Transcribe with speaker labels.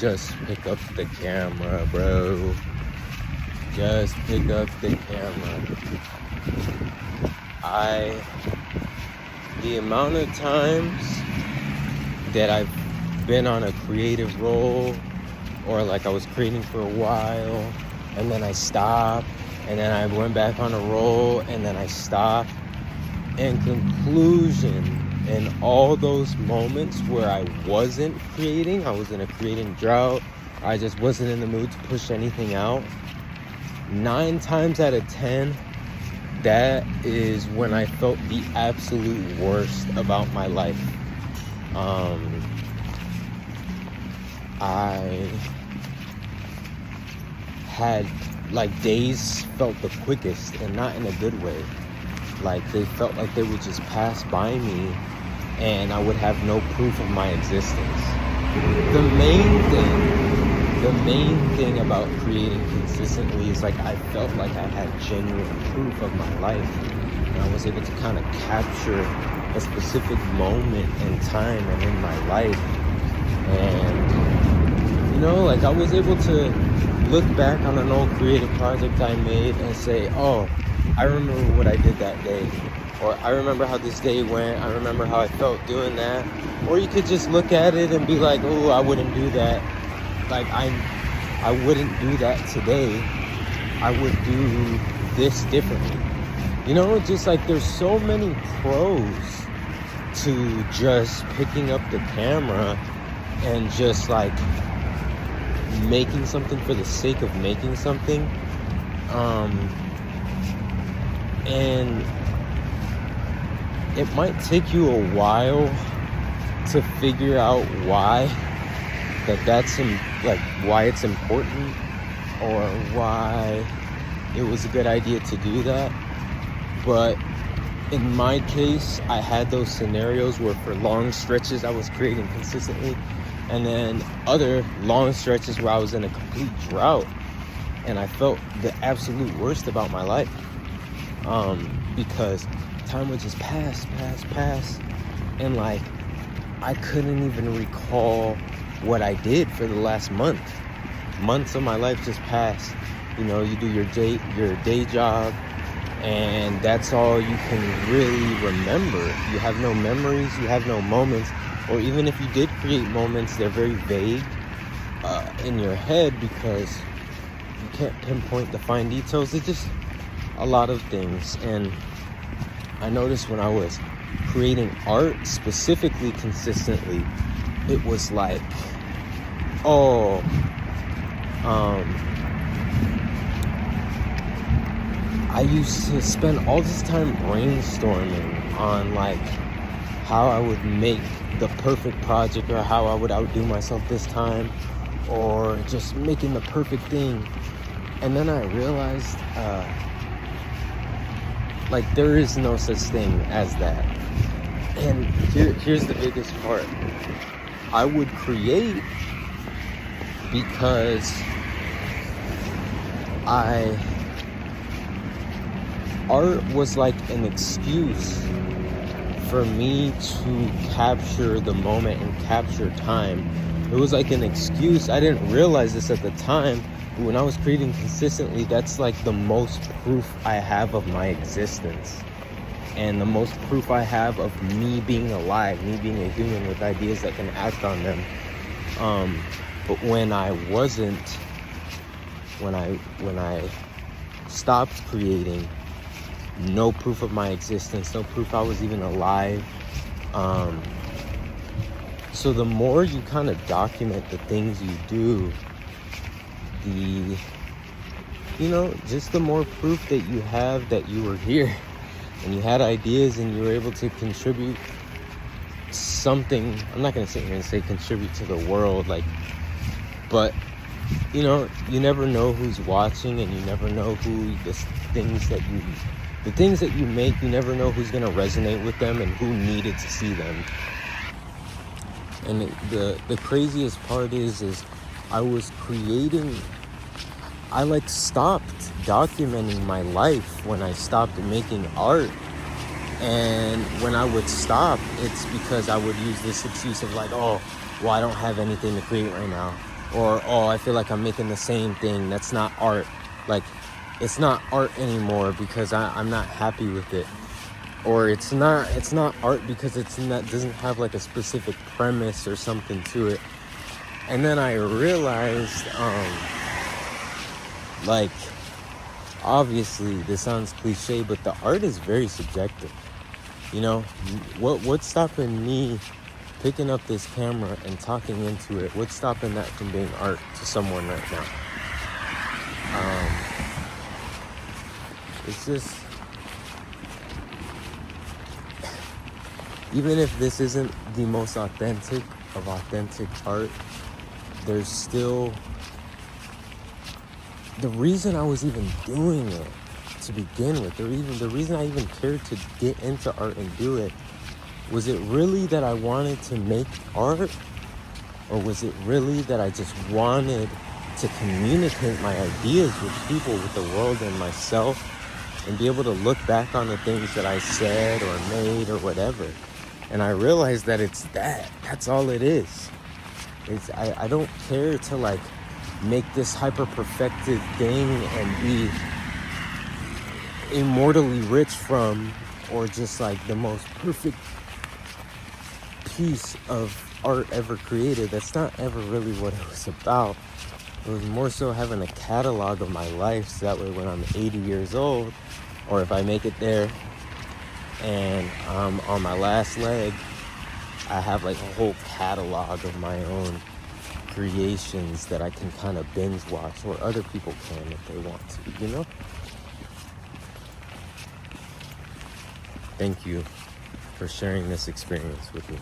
Speaker 1: Just pick up the camera, bro. Just pick up the camera. The amount of times that I've been on a creative roll, or like I was creating for a while, and then I stopped, and then I went back on a roll, and then I stopped. In conclusion, in all those moments where I wasn't creating, I was in a creating drought, I just wasn't in the mood to push anything out, 9 times out of 10, that is when I felt the absolute worst about my life. I had, like, days felt the quickest, and not in a good way. Like, they felt like they would just pass by me and I would have no proof of my existence. The main thing about creating consistently is, like, I felt like I had genuine proof of my life, and I was able to kind of capture a specific moment in time and in my life. And, you know, like, I was able to look back on an old creative project I made and say, oh, I remember what I did that day, or I remember how this day went, I remember how I felt doing that. Or you could just look at it and be like, oh, I wouldn't do that. Like, I wouldn't do that today. I would do this differently. You know, just like, there's so many pros to just picking up the camera and just, like, making something for the sake of making something. And it might take you a while to figure out why why it's important, or why it was a good idea to do that. But in my case, I had those scenarios where for long stretches I was creating consistently, and then other long stretches where I was in a complete drought and I felt the absolute worst about my life. Because time would just pass, and, like, I couldn't even recall what I did for the last month. Months of my life just passed. You know, you do your day job, and that's all you can really remember. You have no memories, you have no moments, or even if you did create moments, they're very vague in your head, because you can't pinpoint the fine details. It's just a lot of things. And I noticed when I was creating art specifically consistently, it was like, I used to spend all this time brainstorming on, like, how I would make the perfect project, or how I would outdo myself this time, or just making the perfect thing. And then I realized, like, there is no such thing as that. And here's the biggest part. I would create because art was like an excuse for me to capture the moment and capture time. It was like an excuse. I didn't realize this at the time, but when I was creating consistently, that's like the most proof I have of my existence, and the most proof I have of me being alive, me being a human with ideas that can act on them. But when I stopped creating, no proof of my existence, no proof I was even alive. So the more you kind of document the things you do, just the more proof that you have that you were here and you had ideas and you were able to contribute something. I'm not going to sit here and say contribute to the world, but you never know who's watching, and you never know who the things that you make, you never know who's going to resonate with them and who needed to see them. And the craziest part is I was creating, I stopped documenting my life when I stopped making art. And when I would stop, it's because I would use this excuse of I don't have anything to create right now. Or, oh, I feel like I'm making the same thing. That's not art. Like, it's not art anymore because I'm not happy with it. Or it's not art because it's not, doesn't have like a specific premise or something to it. And then I realized, like, obviously this sounds cliche, but the art is very subjective. You know, what's stopping me picking up this camera and talking into it? What's stopping that from being art to someone right now? It's just, even if this isn't the most authentic of authentic art, there's still, the reason I was even doing it to begin with, the reason I even cared to get into art and do it, was it really that I wanted to make art? Or was it really that I just wanted to communicate my ideas with people, with the world and myself, and be able to look back on the things that I said or made or whatever? And I realized that it's that. That's all it is. I don't care to like make this hyper perfected thing and be immortally rich from, or just like the most perfect piece of art ever created. That's not ever really what it was about. It was more so having a catalog of my life, so that way when I'm 80 years old, or if I make it there and I'm on my last leg, I have like a whole catalog of my own creations that I can kind of binge watch, or other people can if they want to, you know? Thank you for sharing this experience with me.